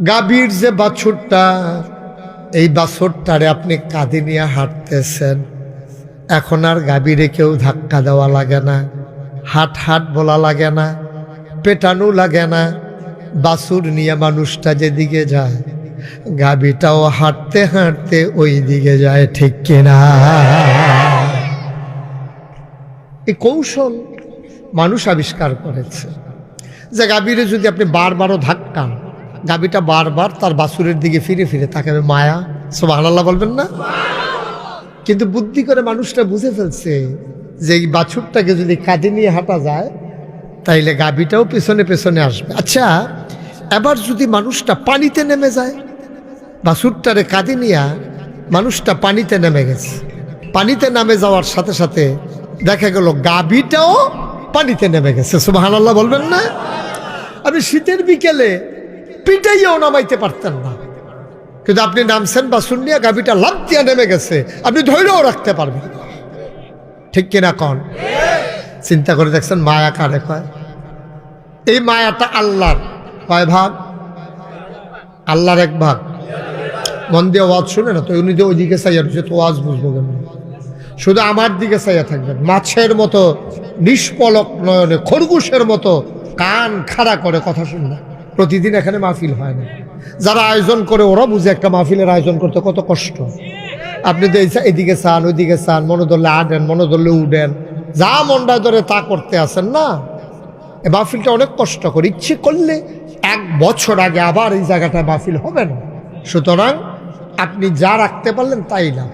গাভীর যে বাছুরটা, এই বাছুরটারে আপনি কাঁধে নিয়ে হাঁটতেছেন। এখন আর গাভীরে কেউ ধাক্কা দেওয়া লাগে না, হাট হাট বলা লাগে না, পেটানো লাগে না। বাছুর নিয়ে মানুষটা যেদিকে যায়, গাভীটাও হাঁটতে হাঁটতে ওই দিকে যায়, ঠিক কিনা? এই কৌশল মানুষ আবিষ্কার করেছে যে গাভীরে যদি আপনি বারবারও ধাক্কান, গাভীটা বারবার তার বাছুরের দিকে ফিরে ফিরে তাকাবে। মায়া, সুবহানাল্লাহ বলবেন না? কিন্তু বুদ্ধি করে মানুষটা বুঝে ফেলছে যে এই বাছুরটাকে যদি কাঁধে নিয়ে হাঁটা যায়, তাইলে গাভীটাও পেছনে পেছনে আসবে। আচ্ছা, এবার যদি মানুষটা পানিতে নেমে যায়, বাছুরটারে কাঁধে নিয়ে মানুষটা পানিতে নেমে গেছে, পানিতে নামে যাওয়ার সাথে সাথে দেখা গেল গাভীটাও পানিতে নেমে গেছে। সুবহানাল্লাহ বলবেন না? আপনি শীতের বিকেলে পিটাইয়াও নামাইতে পারতেন না, কিন্তু আপনি নামছেন বাছুর নিয়ে, গাভীটা লাফ দিয়ে নেমে গেছে, আপনি ধৈর্যও রাখতে পারবেন, ঠিক কিনা কন? চিন্তা করে দেখছেন মায়া কারে কয়? এই মায়াটা আল্লাহর কয় ভাগ? আল্লাহর এক ভাগ। মন দিয়ে ওয়াজ শুনে না তো, উনি যে ওইদিকে চাইয়া রয়েছে, তো ওয়াজ বুঝবো কেন? শুধু আমার দিকে চাইয়া থাকবেন, মাছের মতো নিষ্পলক নয়নে, খরগোশের মতো কান খাড়া করে কথা শুনবেন। প্রতিদিন এখানে মাহফিল হয় না, যারা আয়োজন করে ওরা বুঝে একটা মাহফিলের আয়োজন করতে কত কষ্ট। আপনি তো এদিকে চান, ওইদিকে চান, মনে ধরলে আডেন, মনে ধরলে উডেন, যা মনটা ধরে তা করতে আসেন না। এই মাহফিলটা অনেক কষ্ট করে, ইচ্ছে করলে 1 বছর আগে আবার এই জায়গাটায় মাহফিল হবে না। সুতরাং আপনি যা রাখতে পারলেন তাই না।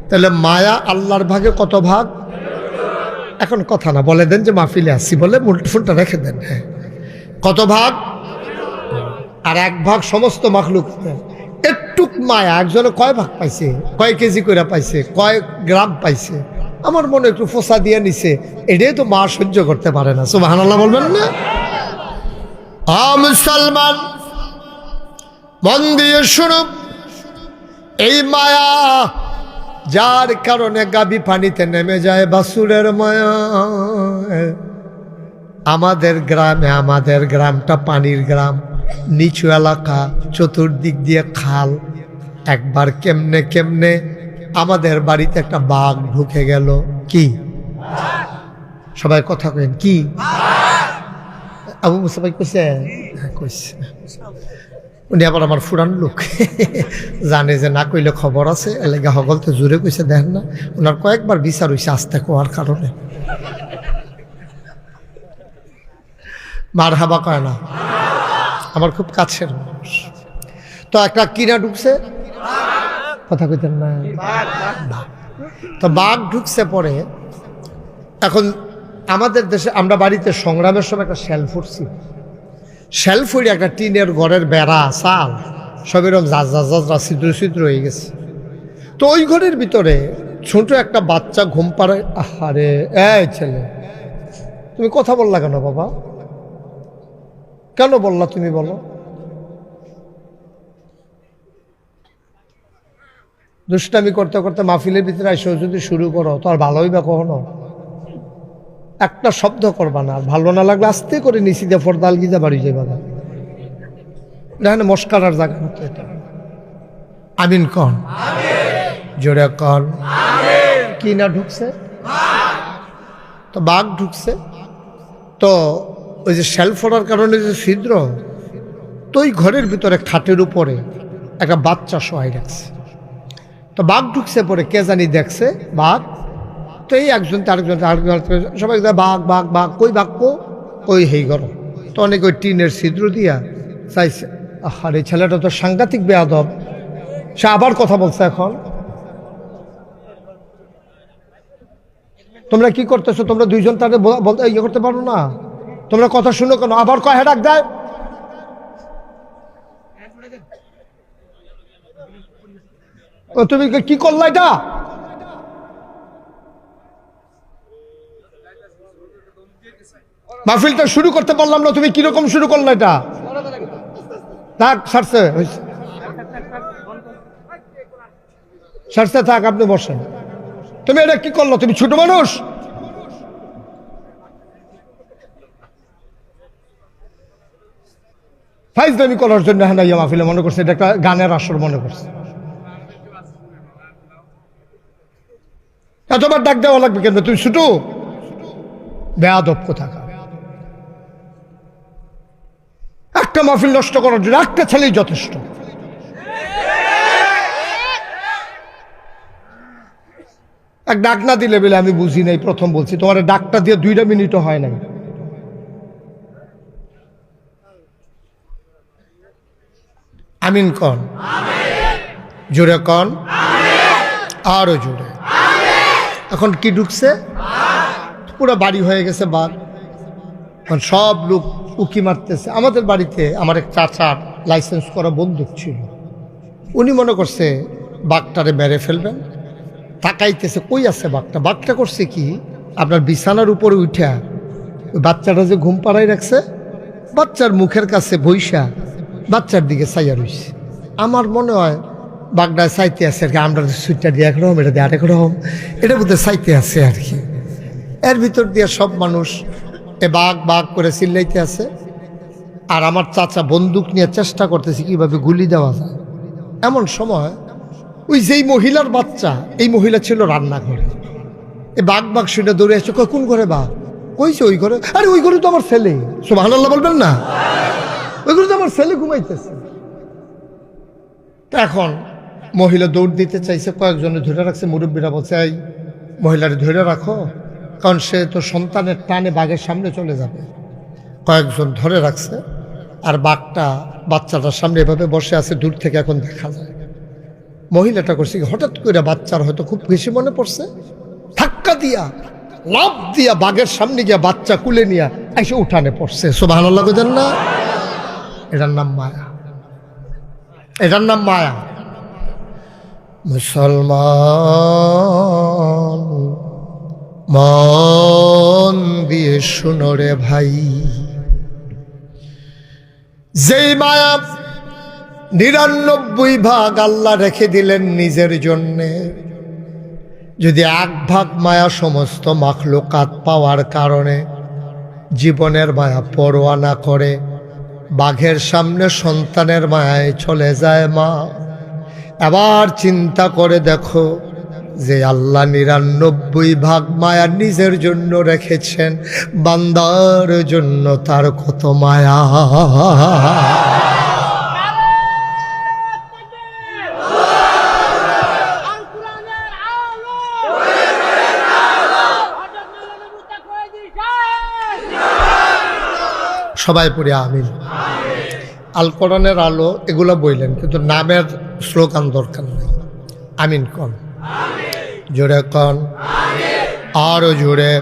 তাহলে মায়া আল্লাহর ভাগে কত ভাগ? এখন কথা না, বলে দেন যে মাহফিলে আসছি বলে ফোনটা রেখে দেন। হ্যাঁ, কত ভাগ? আর 1 ভাগ সমস্ত মাখলুক। একটুক মায়া একজনে কয় ভাগ পাইছে, কয় কেজি করে পাইছে, কয় গ্রাম পাইছে, আমার মনে একটু ফোসা দিয়ে নিছে, এটাই তো মা সহ্য করতে পারে না। সুবহানাল্লাহ বলবেন না? মুসলমান মন দিয়ে শুনো, এই মায়া যার কারণে গাভী পানিতে নেমে যায়, বাছুরের মায়া। আমাদের গ্রামটা পানির গ্রাম, নিচু এলাকা, চতুর্দিক দিয়ে খাল। একবার কেমনে কেমনে আমাদের বাড়িতে একটা বাঘ ঢুকে গেল। কি? সবাই কথা কেন কি? আবু মুসা ভাই কইছে? হ্যাঁ কইছে। উনি আবার আমার ফুরান লোক, জানে যে না কইলে খবর আছে, এলাকা হগলতে জুড়ে কইছে। দেখেন না, ওনার কয়েকবার বিচার হইছে আস্তে কোয়ার কারণে। মারহাবা কয় না, আমার খুব কাছের মানুষ। তো একটা কিনা ঢুকছে, কথা কইতেন না, তো বাঘ ঢুকছে। পরে এখন আমাদের দেশে আমরা বাড়িতে সংগ্রামের সময় একটা শেল ফুটছি, শেল ফুড়ে একটা টিনের ঘরের বেড়া চাল সব এরকম জাজরা ছিদ্র ছিদ্র হয়ে গেছে। তো ওই ঘরের ভিতরে ছোট একটা বাচ্চা ঘুম পাড়ায়। আরে এই ছেলে, তুমি কথা বললা কেন বাবা? কেন বললা তুমি বলো? দুষ্টামি করতে করতে মাহফিলের ভিতরে এসে যদি শুরু করো তো আর ভালোই বা কখনো? একটা শব্দ করবা না, আর ভালো না লাগলে আস্তে করে নিচি দিয়ে ফর্দাল গিজা বাড়ি যাইবা না। দেখেন মস্কারার জায়গা মতো এটা। আমিন কন, জোরে কন। কি না ঢুকছে? তো বাঘ ঢুকছে। তো ওই যে শেল ফোড়ার কারণে যে ছিদ্র, তো ওই ঘরের ভিতরে খাটের উপরে একটা বাচ্চা শোয়াই রাখছে। তো বাঘ ঢুকছে, পরে কে জানি দেখছে বাঘ। তো এই একজন আরেকজন সবাই বাঘ বাঘ বাঘ, কই বাঘ কই হেই ঘর। তো অনেক ওই টিনের ছিদ্র দিয়া চাইছে। আর এই ছেলেটা তো সাংঘাতিক বেয়াদব, সে আবার কথা বলছে। এখন তোমরা কি করতেছো? তোমরা দুইজন তাদের বলতে ইয়ে করতে পারো না? তোমরা কথা শুনো কেন? আবার কয় ডাক দেয়। তুমি কি করলা এটা? মাহফিলটা শুরু করতে পারলাম না, তুমি কিরকম শুরু করলা এটা? থাক, সারছে সারছে, থাক, আপনি বসেন। তুমি এটা কি করলো? তুমি ছোট মানুষ। ফাইজলামি করার জন্য হানাইয়া মাহফিলে মনে করছে এটা একটা গানের আসর মনে করছে। এতবার ডাক দেওয়া লাগবে কেন? তুমি ছুটো বেয়াদব কোথাকার। একটা মাহফিল নষ্ট করার জন্য একটা ছেলেই যথেষ্ট। এক ডাক না দিলে বলে আমি বুঝি নাই, প্রথম বলছি তোমার ডাকটা দিয়ে 2 মিনিটও হয় নাই। আমিন কন, জোরে কন, আরো জোরে। এখন কি ঢুকছে? পুরো বাড়ি হয়ে গেছে বাঘ। এখন সব লোক উকি মারতেছে। আমাদের বাড়িতে আমার এক চাচার লাইসেন্স করা বন্দুক ছিল। উনি মনে করছে বাঘটারে মেরে ফেলবেন, তাকাইতেছে কই আছে বাঘটা। বাঘটা করছে কি, আপনার বিছানার উপরে উঠা ওই বাচ্চাটা যে ঘুম পাড়াই রাখছে, বাচ্চার মুখের কাছে বইসা বাচ্চার দিকে চাইয়া রইছে। আমার মনে হয় বাঘটা চাইতে আছে আর কি, আমরা সুইটটা দিয়ে একরকম, এটা দিয়ে আরেক রকম, এটা বোধহয় চাইতে আছে আর কি। এর ভিতর দিয়ে সব মানুষ এ বাঘ বাঘ করে চিল্লাইতে আছে, আর আমার চাচা বন্দুক নিয়ে চেষ্টা করতেছে কিভাবে গুলি দেওয়া যায়। এমন সময় ওই যেই মহিলার বাচ্চা, এই মহিলা ছিল রান্নাঘরে। এ বাঘ বাঘ শুনে দৌড়ে আসছে, কোন ঘরে বাঘ? কইছে ওই ঘরে। আরে ওই ঘরে তো আমার ছেলে, সুবহানাল্লাহ বলবেন না? ওই ঘরে তো আমার ছেলে ঘুমাইতেছে। এখন মহিলা দৌড় দিতে চাইছে, কয়েকজনে ধরে রাখছে। মুরব্বীরা বলছে এই মহিলারে ধরে রাখো, কারণ সে তো সন্তানের টানে বাঘের সামনে চলে যাবে। কয়েকজন ধরে রাখছে, আর বাঘটা বাচ্চাটার সামনে এভাবে বসে আছে, দূর থেকে এখন দেখা যায়। মহিলাটা করছে হঠাৎ করে বাচ্চার হয়তো খুব বেশি মনে পড়ছে, ধাক্কা দিয়া লাফ দিয়া বাঘের সামনে গিয়া বাচ্চা কুলে নিয়ে এসে উঠানে পড়ছে। সুবহানাল্লাহ বুঝেন না? এটার নাম মায়া, এটার নাম মায়া। মুসলমান মন দিয়ে শুনো রে ভাই, যেই মায়া 99 ভাগ আল্লাহ রেখে দিলেন নিজের জন্যে, যদি 1 ভাগ মায়া সমস্ত মাখলুকাত পাওয়ার কারণে জীবনের মায়া পরোয়া না করে বাঘের সামনে সন্তানের মায়ায় চলে যায় মা, এবার চিন্তা করে দেখো যে আল্লাহ 99 ভাগ মায়া নিজের জন্য রেখেছেন, বান্দার জন্য তার কত মায়া। সবাই পড়ে আমিন। আল কোরআনের আলো এগুলো বললেন, কিন্তু নামের স্লোগান দরকার নেই। আমিন কন, জোরে কন, আরো জোরে।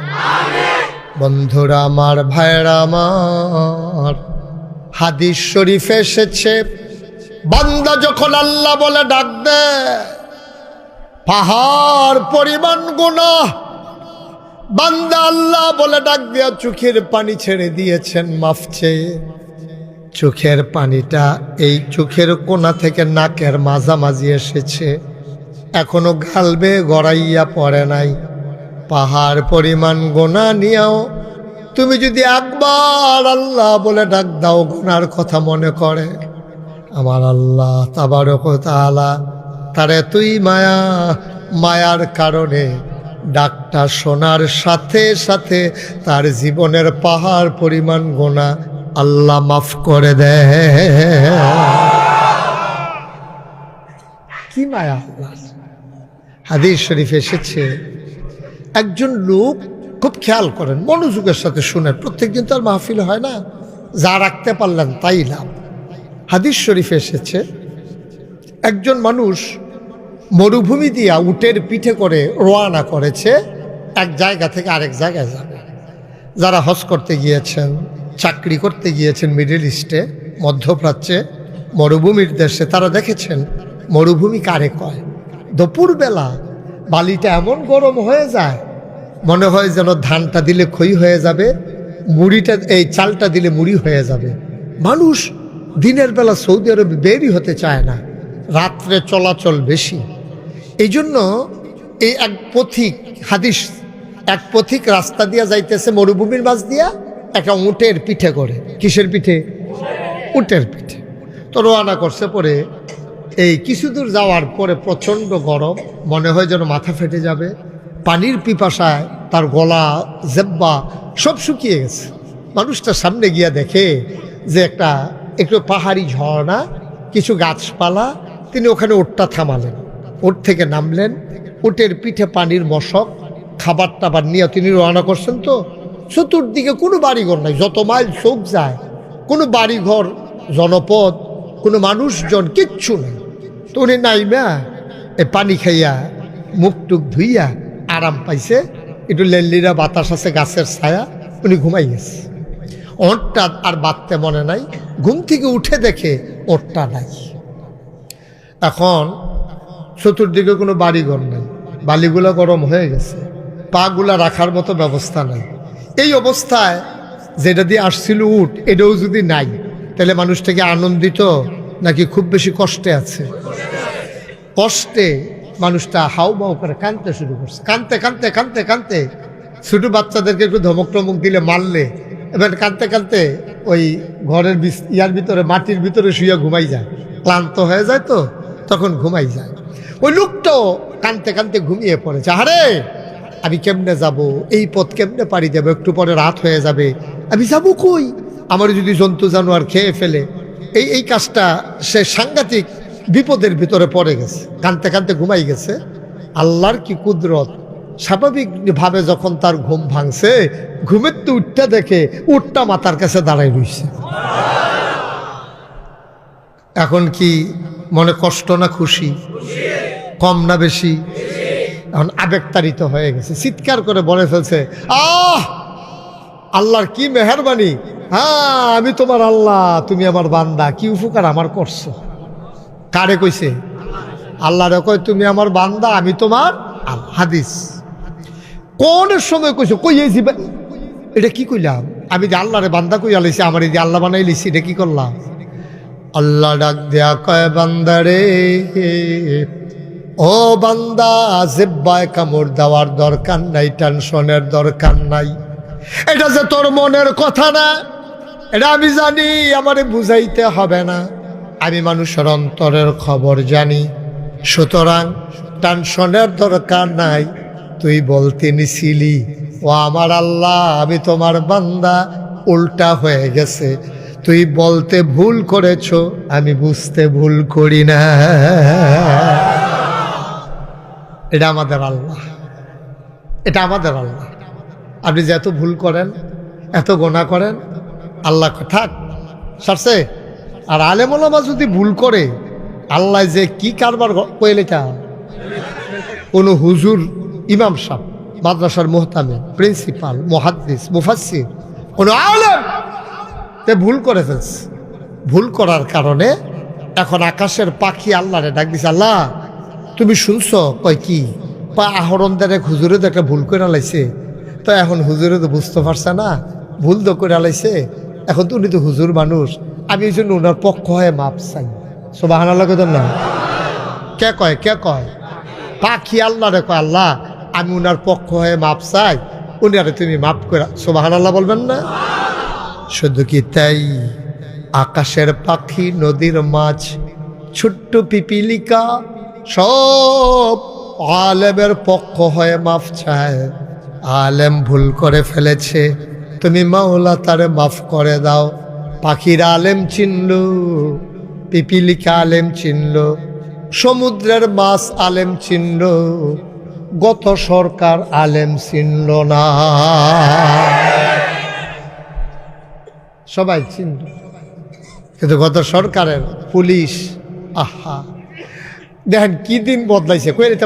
বন্ধুরা আমার, ভাইরা আমার, হাদিস শরীফে এসেছে বান্দা যখন আল্লাহ বলে ডাক দেয়, পাহাড় পরিমাণ গুনাহ বান্দা আল্লাহ বলে ডাক দিয়া চোখের পানি ছেড়ে দিয়েছেন মাফ চেয়ে। চোখের পানিটা এই চোখের কোণা থেকে নাকের মাঝামাঝি এসেছে, এখনো গাল বেয়ে গড়াইয়া পড়ে নাই। পাহাড় পরিমাণ গোনা নিয়েও তুমি যদি একবার আল্লাহ বলে ডাক দাও, গোনার কথা মনে করে, আমার আল্লাহ তাবারক ওয়া তাআলা তার এতই মায়া, মায়ার কারণে ডাকটা শোনার সাথে সাথে তার জীবনের পাহাড় পরিমাণ গোনা আল্লাহ মাফ করে দেয়। কি মায়া আল্লাহ! হাদিস শরীফে এসেছে একজন লোক, খুব খেয়াল করেন, মনোযোগের সাথে শুনেন, প্রত্যেকদিন তার মাহফিল হয় না, যা রাখতে পারলেন তাই লাভ। হাদিস শরীফে এসেছে একজন মানুষ মরুভূমি দিয়া উটের পিঠে করে রওনা করেছে, এক জায়গা থেকে আরেক জায়গায় যাবে। যারা হজ করতে গিয়েছেন, চাকরি করতে গিয়েছেন মিডল ইস্টে, মধ্যপ্রাচ্যে, মরুভূমির দেশে, তারা দেখেছেন মরুভূমি কারে কয়। দুপুরবেলা বালিটা এমন গরম হয়ে যায়, মনে হয় যেন ধানটা দিলে খই হয়ে যাবে, মুড়িটা, এই চালটা দিলে মুড়ি হয়ে যাবে। মানুষ দিনের বেলা সৌদি আরবে বেরই হতে চায় না, রাত্রে চলাচল বেশি। এই জন্য এই এক পথিক, হাদিস, এক পথিক রাস্তা দিয়া যাইতেছে মরুভূমির মাঝ দিয়া, একটা উটের পিঠে করে। কিসের পিঠে? উটের পিঠে। তো রওনা করছে, পরে এই কিছু দূর যাওয়ার পরে প্রচণ্ড গরম, মনে হয় যেন মাথা ফেটে যাবে। পানির পিপাসায় তার গলা জেব্বা সব শুকিয়ে গেছে। মানুষটা সামনে গিয়া দেখে যে একটু পাহাড়ি ঝর্ণা, কিছু গাছপালা। তিনি ওখানে উটটা থামালেন, উট থেকে নামলেন, উটের পিঠে পানির মশক, খাবার টাবার নিয়ে তিনি রওনা করছেন। তো চতুর্দিকে কোনো বাড়িঘর নাই, যত মাইল চোখ যায় কোনো বাড়িঘর, জনপদ, কোনো মানুষজন, কিচ্ছু নেই। তো উনি নাইমা এই পানি খাইয়া মুখ টুক ধুইয়া আরাম পাইছে, একটু লেল্লিরা বাতাস আছে, গাছের ছায়া, উনি ঘুমাই গেছে। ওঁটটা আর বাঁধতে মনে নাই। ঘুম থেকে উঠে দেখে ওঁটটা নাই। এখন চতুর্দিকে কোনো বাড়িঘর নাই, বালিগুলো গরম হয়ে গেছে, পাগুলা রাখার মতো ব্যবস্থা নাই। এই অবস্থায় যেটা দিয়ে আসছিল উট, এটাও যদি নাই, তাহলে মানুষটাকে আনন্দিত নাকি খুব বেশি কষ্টে আছে? কষ্টে। মানুষটা হাউ মাউ করে কাঁদতে শুরু করছে, কাঁদতে কাঁদতে কাঁদতে কাঁদতে। ছোটো বাচ্চাদেরকে একটু ধমক টমক দিলে, মারলে, এবার কাঁদতে কাঁদতে ওই ঘরের ইয়ার ভিতরে, মাটির ভিতরে শুয়ে ঘুমাই যায়। ক্লান্ত হয়ে যায় তো তখন ঘুমাই যায়। ওই লোকটাও কাঁদতে কাঁদতে ঘুমিয়ে পড়েছে। আরে আমি কেমনে যাব, এই পথ কেমনে পাড়ি দেবো, একটু পরে রাত হয়ে যাবে, আমি যাবো কই, আমার যদি জন্তু জানোয়ার খেয়ে ফেলে। এই কাজটা সে সাংঘাতিক বিপদের ভিতরে পড়ে গেছে, কাঁদতে কাঁদতে ঘুমাই গেছে। আল্লাহর কি কুদরত, স্বাভাবিকভাবে যখন তার ঘুম ভাঙছে, ঘুমের তো উঠটা দেখে উঠটা মাথার কাছে দাঁড়াই রইছে। এখন কি মনে কষ্ট না খুশি, কম না বেশি? এখন আবেগতাড়িত হয়ে গেছে, চিৎকার করে বলে ফেলছে, আল্লাহর কি মেহেরবানি, হ্যাঁ আমি তোমার আল্লাহ, তুমি আমার বান্দা, কি উপকার আমার করছো। কারে কইছে? আল্লাহরে কয় তুমি আমার বান্দা, আমি তোমার আল্লাহ। হাদিস কোন সময় কইছো? কইয়েছি। এটা কি কইলাম? আমি যে আল্লাহরে বান্দা কইয়া লাইছি, আমার এই যে আল্লাহ বানাই লিছি, এটা কি করলাম? আল্লাহ ডাক দেয়া কয়, বান্দারে, ও বান্দা, জিহ্বায় কামড় দেওয়ার দরকার নাই, টেনশনের দরকার নাই। এটা যে তোর মনের কথা না, এটা আমি জানি, আমারে বুঝাইতে হবে না। আমি মানুষের অন্তরের খবর জানি, সুতরাং টেনশনের দরকার নাই। তুই বলতে নিছিলি, ও আমার আল্লাহ আমি তোমার বান্দা, উল্টা হয়ে গেছে। তুই বলতে ভুল করেছ, আমি বুঝতে ভুল করি না। এটা আমাদের আল্লাহ, এটা আমাদের আল্লাহ। আপনি যে এত ভুল করেন, এত গোনাহ করেন, আল্লাহ থাক সারছে। আর আলেম ওলামা যদি ভুল করে, আল্লাহ যে কি কারবার কইলে, কোনো হুজুর, ইমাম সাহেব, মাদ্রাসার মুহতামিম, প্রিন্সিপাল, মুহাদ্দিস, মুফাসসির, কোনো আলেম ভুল করে ফেলছে। ভুল করার কারণে এখন আকাশের পাখি আল্লাহরে ডাক দিছে, আল্লাহ তুমি শুনছো? কয় কি? বা আহরণদের এক হুজুরে তো একটা ভুল করে লাইছে। তো এখন হুজুরে তো বুঝতে পারছে না, ভুল তো করে লাইছে। এখন তো উনি তো হুজুর মানুষ, আমি এই জন্য ওনার পক্ষ হয়ে মাপ চাই। সুবহানাল্লাহ কইতাম না? কে কয়? কে কয়? পাখি আল্লাহরে কয়, আল্লাহ আমি ওনার পক্ষ হয়ে মাপ চাই, উনারে তুমি মাপ করে। সুবহানাল্লাহ বলবেন না? শুধু কি তাই? আকাশের পাখি, নদীর মাছ, ছোট্ট পিপিলিকা, সব আলেমের পক্ষ হয়ে মাফ চায়। আলেম ভুল করে ফেলেছে, তুমি মাওলা তারে মাফ করে দাও। পাখিরা আলেম চিনল, পিপিলিকা আলেম চিনল, সমুদ্রের মাছ আলেম চিনল, গত সরকার আলেম চিনল না। সবাই চিনল, কিন্তু গত সরকারের পুলিশ, আহা দেখেন কি দিন বদলাইছে। কই রে